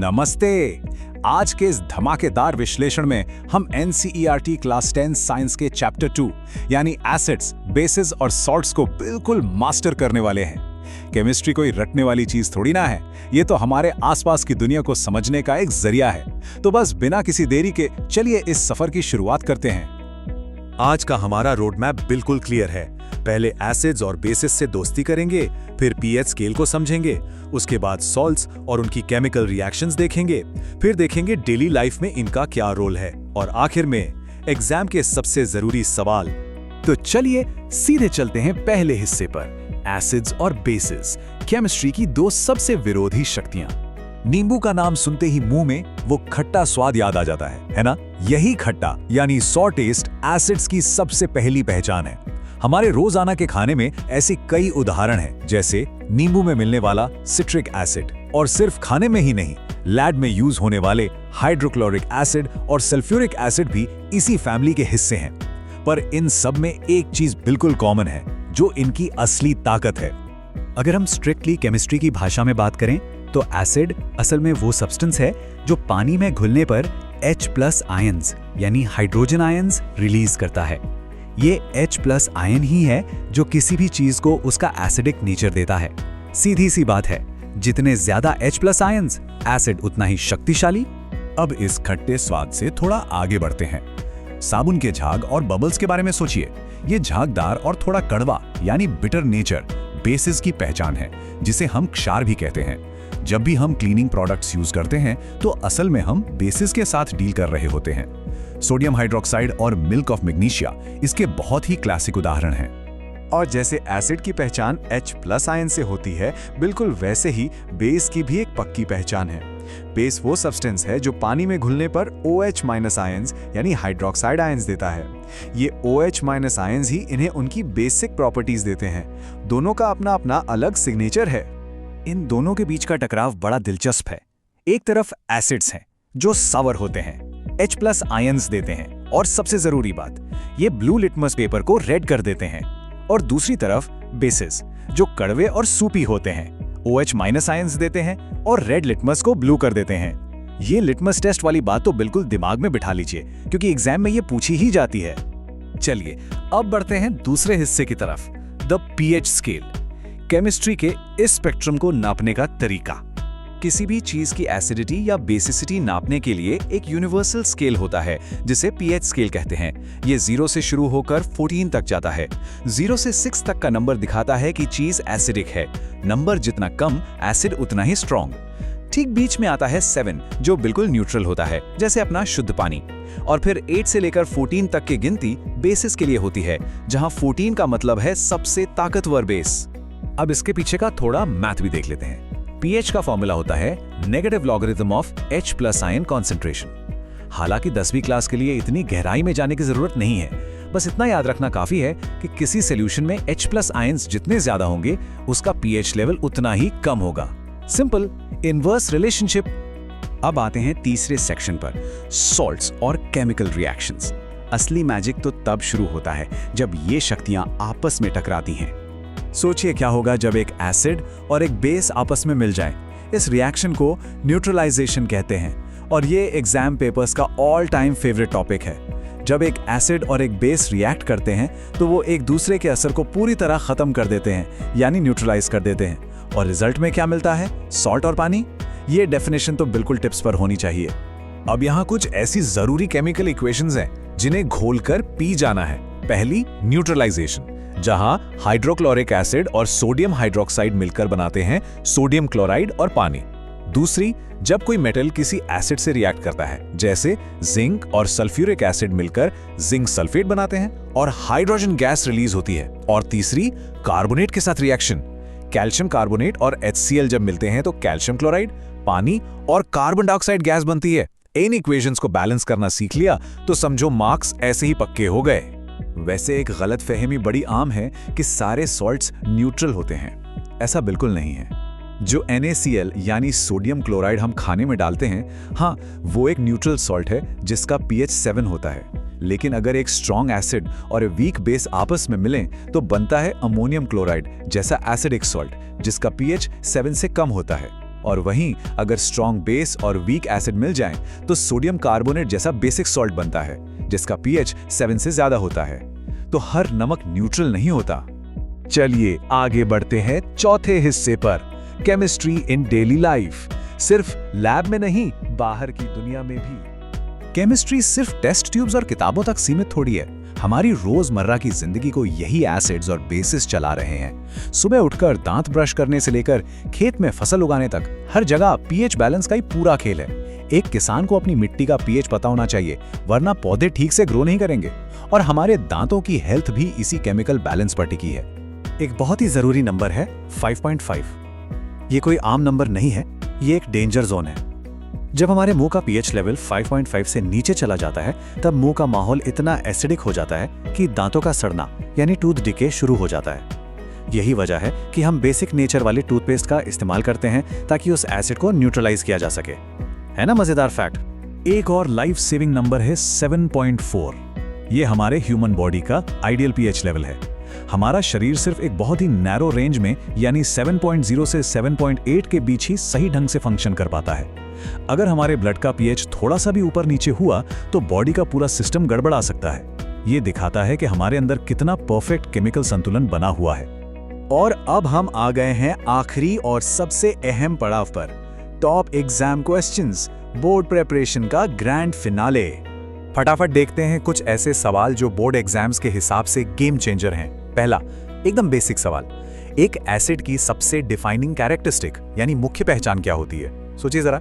नमस्ते। आज के इस धमाकेदार विश्लेषण में हम एनसीईआरटी क्लास 10 साइंस के चैप्टर 2 यानी एसिड्स, बेसिस और सॉल्ट्स को बिल्कुल मास्टर करने वाले हैं। केमिस्ट्री कोई रटने वाली चीज थोड़ी ना है, ये तो हमारे आसपास की दुनिया को समझने का एक जरिया है। तो बस बिना किसी देरी के चलिए इस सफर की शुरुआत करते हैं। आज का हमारा रोड मैप बिल्कुल क्लियर है। पहले एसिड्स और बेसिस से दोस्ती करेंगे, फिर पीएच स्केल को समझेंगे, उसके बाद सॉल्ट्स और उनकी केमिकल रिएक्शंस देखेंगे, फिर देखेंगे डेली लाइफ में इनका क्या रोल है, और आखिर में एग्जाम के सबसे जरूरी सवाल। तो चलिए सीधे चलते हैं पहले हिस्से पर, एसिड्स और बेसिस, केमिस्ट्री की दो सबसे विरोधी शक्तियां। नींबू का नाम सुनते ही मुंह में वो खट्टा स्वाद याद आ जाता है ना? यही खट्टा यानी सॉर टेस्ट एसिड्स की सबसे पहली पहचान है। हमारे रोजाना के खाने में ऐसे कई उदाहरण हैं, जैसे नींबू में मिलने वाला सिट्रिक एसिड, और सिर्फ खाने में ही नहीं, लैब में यूज होने वाले हाइड्रोक्लोरिक एसिड और सल्फ्यूरिक एसिड भी इसी फैमिली के हिस्से हैं। पर इन सब में एक चीज बिल्कुल कॉमन है, जो इनकी असली ताकत है। अगर हम स्ट्रिक्टली केमिस्ट्री की भाषा में बात करें तो एसिड असल में वो सब्सटेंस है जो पानी में घुलने पर H+ आयंस यानी हाइड्रोजन आयंस रिलीज करता है। ये H+ आयन ही है जो किसी भी चीज को उसका एसिडिक नेचर देता है। सीधी सी बात है, जितने ज्यादा H+ आयंस, एसिड उतना ही शक्तिशाली। अब इस खट्टे स्वाद से थोड़ा आगे बढ़ते हैं। साबुन के झाग और बबल्स के बारे में सोचिए। ये झागदार और थोड़ा कड़वा यानी बिटर नेचर बेसिस की पहचान है, जिसे हम क्षार भी कहते हैं। जब भी हम क्लीनिंग प्रोडक्ट्स यूज करते हैं तो असल में हम बेसिस के साथ डील कर रहे होते हैं। सोडियम हाइड्रोक्साइड और मिल्क ऑफ मैग्नीशिया इसके बहुत ही क्लासिक उदाहरण हैं। और जैसे एसिड की पहचान H+ आयन से होती है, बिल्कुल वैसे ही बेस की भी एक पक्की पहचान है। बेस वो सब्सटेंस है जो पानी में घुलने पर OH- आयंस यानी हाइड्रोक्साइड आयंस देता है। ये OH- आयंस ही इन्हें उनकी बेसिक प्रॉपर्टीज देते हैं। दोनों का अपना अपना अलग सिग्नेचर है। इन दोनों के बीच का टकराव बड़ा दिलचस्प है। एक तरफ एसिड्स हैं जो सावर होते हैं, H+ आयंस देते हैं, और सबसे जरूरी बात, ये ब्लू लिटमस पेपर को रेड कर देते हैं। और दूसरी तरफ बेसिस जो कड़वे और सूपी होते हैं, OH- आयंस देते हैं और रेड लिटमस को ब्लू कर देते हैं। ये लिटमस टेस्ट वाली बात तो बिल्कुल दिमाग में बिठा लीजिए, क्योंकि एग्जाम में ये पूछी ही जाती है। चलिए अब बढ़ते हैं दूसरे हिस्से की तरफ, द पीएच स्केल, केमिस्ट्री के इस स्पेक्ट्रम को नापने का तरीका। किसी भी चीज की एसिडिटी या बेसिसिटी नापने के लिए एक यूनिवर्सल स्केल होता है, जिसे पीएच स्केल कहते हैं। ये 0 से शुरू होकर 14 तक जाता है। 0 से 6 तक का नंबर दिखाता है कि चीज एसिडिक है। नंबर जितना कम, एसिड उतना ही स्ट्रॉन्ग। ठीक बीच में आता है 7, जो बिल्कुल न्यूट्रल होता है, जैसे अपना शुद्ध पानी। और फिर 8 से लेकर 14 तक की गिनती बेसिस के लिए होती है, जहां 14 का मतलब है सबसे ताकतवर बेस। अब इसके पीछे का थोड़ा मैथ भी देख लेते हैं। पीएच का फॉर्मूला होता है negative logarithm of H+ ion concentration. हालांकि 10वीं क्लास के लिए इतनी गहराई में जाने की जरूरत नहीं है, बस इतना याद रखना काफी है कि किसी सॉल्यूशन में H+ आयंस जितने ज्यादा होंगे, उसका पीएच लेवल उतना ही कम होगा। Simple inverse relationship. अब आते हैं तीसरे सेक्शन पर, सॉल्ट्स और केमिकल रिएक्शंस। असली मैजिक तो तब शुरू होता है जब ये शक्तियां आपस में टकराती हैं। सोचिए क्या होगा जब एक एसिड और एक बेस आपस में मिल जाए। इस रिएक्शन को न्यूट्रलाइजेशन कहते हैं, और ये एग्जाम पेपर्स का ऑल टाइम फेवरेट टॉपिक है। जब एक एसिड और एक बेस रिएक्ट करते हैं तो वो एक दूसरे के असर को पूरी तरह खत्म कर देते हैं, यानी न्यूट्रलाइज कर देते हैं। और रिजल्ट में क्या मिलता है? सॉल्ट और पानी। ये डेफिनेशन तो बिल्कुल टिप्स पर होनी चाहिए। अब यहाँ कुछ ऐसी जरूरी केमिकल इक्वेशंस हैं जिन्हें घोलकर पी जाना है। पहली, न्यूट्रलाइजेशन, जहां हाइड्रोक्लोरिक एसिड और सोडियम हाइड्रोक्साइड मिलकर बनाते हैं सोडियम क्लोराइड और पानी। दूसरी, जब कोई मेटल किसी एसिड से रिएक्ट करता है, जैसे जिंक और सल्फ्यूरिक एसिड मिलकर जिंक सल्फेट बनाते हैं और हाइड्रोजन गैस रिलीज होती है। और तीसरी, कार्बोनेट के साथ रिएक्शन, कैल्शियम कार्बोनेट और HCl जब मिलते हैं तो कैल्शियम क्लोराइड, पानी और कार्बन डाइऑक्साइड गैस बनती है। इन इक्वेशंस को बैलेंस करना सीख लिया तो समझो मार्क्स ऐसे ही पक्के हो गए। वैसे एक गलत फहमी बड़ी आम है कि सारे सॉल्ट्स न्यूट्रल होते हैं। ऐसा बिल्कुल नहीं है। जो NaCl यानी सोडियम क्लोराइड हम खाने में डालते हैं, हाँ, वो एक न्यूट्रल सॉल्ट है जिसका pH 7 होता है। लेकिन अगर एक स्ट्रॉन्ग एसिड और वीक बेस आपस में मिलें तो बनता है अमोनियम क्लोराइड जैसा एसिडिक सॉल्ट, जिसका pH 7 से कम होता है। और वहीं अगर स्ट्रॉन्ग बेस और वीक एसिड मिल जाएं, तो सोडियम कार्बोनेट जैसा बेसिक सॉल्ट बनता है, जिसका pH 7 से ज्यादा होता है। तो हर नमक न्यूट्रल नहीं होता। चलिए आगे बढ़ते हैं चौथे हिस्से पर, केमिस्ट्री इन डेली लाइफ। सिर्फ लैब में नहीं, बाहर की दुनिया में भी। केमिस्ट्री सिर्फ टेस्ट ट्यूब्स और किताबों तक सीमित थोड़ी है। हमारी रोजमर्रा की जिंदगी को यही एसिड्स और बेसिस चला रहे हैं। सुबह उठकर दांत ब्रश करने से लेकर खेत में फसल उगाने तक हर जगह पीएच बैलेंस का ही पूरा खेल है। एक किसान को अपनी मिट्टी का पीएच पता होना चाहिए, वरना पौधे ठीक से ग्रो नहीं करेंगे। और हमारे दांतों की हेल्थ भी इसी केमिकल बैलेंस पर टिकी है। एक बहुत ही जरूरी नंबर है 5.5। ये कोई आम नंबर नहीं है, ये एक डेंजर जोन है। जब हमारे मुंह का पीएच लेवल 5.5 से नीचे चला जाता है, तब मुंह का माहौल इतना एसिडिक हो जाता है कि दांतों का सड़ना यानी टूथ डिके शुरू हो जाता है। यही वजह है कि हम बेसिक नेचर वाले टूथपेस्ट का इस्तेमाल करते हैं ताकि उस एसिड को न्यूट्रलाइज किया जा सके। है ना मजेदार फैक्ट। एक और लाइफ सेविंग नंबर है 7.4। ये हमारे ह्यूमन बॉडी का आइडियल पीएच लेवल है। हमारा शरीर सिर्फ एक बहुत ही नैरो रेंज में यानी 7.0 से 7.8 के बीच ही सही ढंग से फंक्शन कर पाता है। अगर हमारे ब्लड का पीएच थोड़ा सा भी ऊपर नीचे हुआ तो बॉडी का पूरा सिस्टम गड़बड़ा सकता है। ये दिखाता है कि हमारे अंदर कितना परफेक्ट केमिकल संतुलन बना हुआ है। और अब हम आ गए हैं आखिरी और सबसे अहम पड़ाव पर, top exam questions, board preparation का ग्रैंड फिनाले। फटाफट देखते हैं कुछ ऐसे सवाल जो बोर्ड एग्जाम्स के हिसाब से गेम चेंजर हैं। पहला, एकदम बेसिक सवाल, एक एसिड की सबसे डिफाइनिंग कैरेक्टरिस्टिक यानी मुख्य पहचान क्या होती है? सोचिए जरा।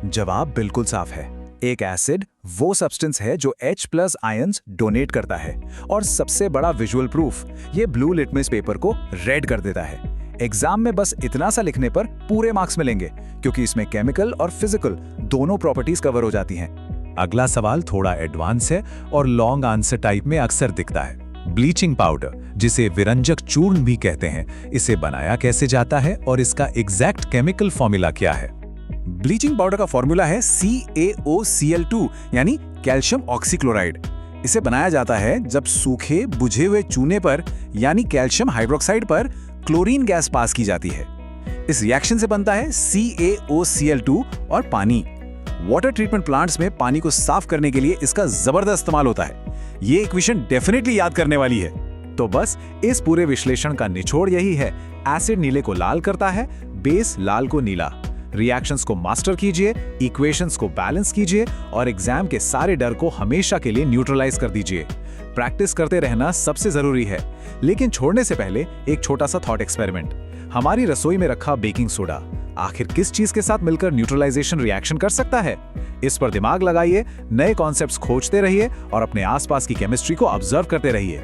जवाब बिल्कुल साफ है। एक एसिड वो सब्सटेंस है जो H+ आयंस डोनेट करता है। और सबसे बड़ा विजुअल प्रूफ, ये ब्लू लिटमस पेपर को रेड कर देता है। एग्जाम में बस इतना सा लिखने पर पूरे मार्क्स मिलेंगे, क्योंकि इसमें केमिकल और फिजिकल दोनों प्रॉपर्टीज कवर हो जाती हैं। अगला सवाल थोड़ा एडवांस है और लॉन्ग आंसर टाइप में अक्सर दिखता है। ब्लीचिंग पाउडर, जिसे विरंजक चूर्ण भी कहते हैं, इसे बनाया कैसे जाता है और इसका एग्जैक्ट केमिकल फॉर्मूला क्या है? ब्लीचिंग पाउडर का फॉर्मूला है CaOCl2 यानी कैल्शियम ऑक्सीक्लोराइड। इसे बनाया जाता है जब सूखे बुझे हुए चूने पर यानी कैल्शियम हाइड्रोक्साइड पर क्लोरीन गैस पास की जाती है। इस रिएक्शन से बनता है CaOCl2 और पानी। वाटर ट्रीटमेंट प्लांट्स में पानी को साफ करने के लिए इसका जबरदस्त इस्तेमाल होता है। ये इक्वेशन डेफिनेटली याद करने वाली है। तो बस इस पूरे विश्लेषण का निचोड़ यही है, एसिड नीले को लाल करता है, बेस लाल को नीला। रिएक्शंस को मास्टर कीजिए, इक्वेशंस को बैलेंस कीजिए और एग्जाम के सारे डर को हमेशा के लिए न्यूट्रलाइज कर दीजिए। प्रैक्टिस करते रहना सबसे जरूरी है। लेकिन छोड़ने से पहले एक छोटा सा थॉट एक्सपेरिमेंट। हमारी रसोई में रखा बेकिंग सोडा आखिर किस चीज के साथ मिलकर न्यूट्रलाइजेशन रिएक्शन कर सकता है? इस पर दिमाग लगाइए, नए कॉन्सेप्ट्स खोजते रहिए और अपने आसपास की केमिस्ट्री को ऑब्जर्व करते रहिए।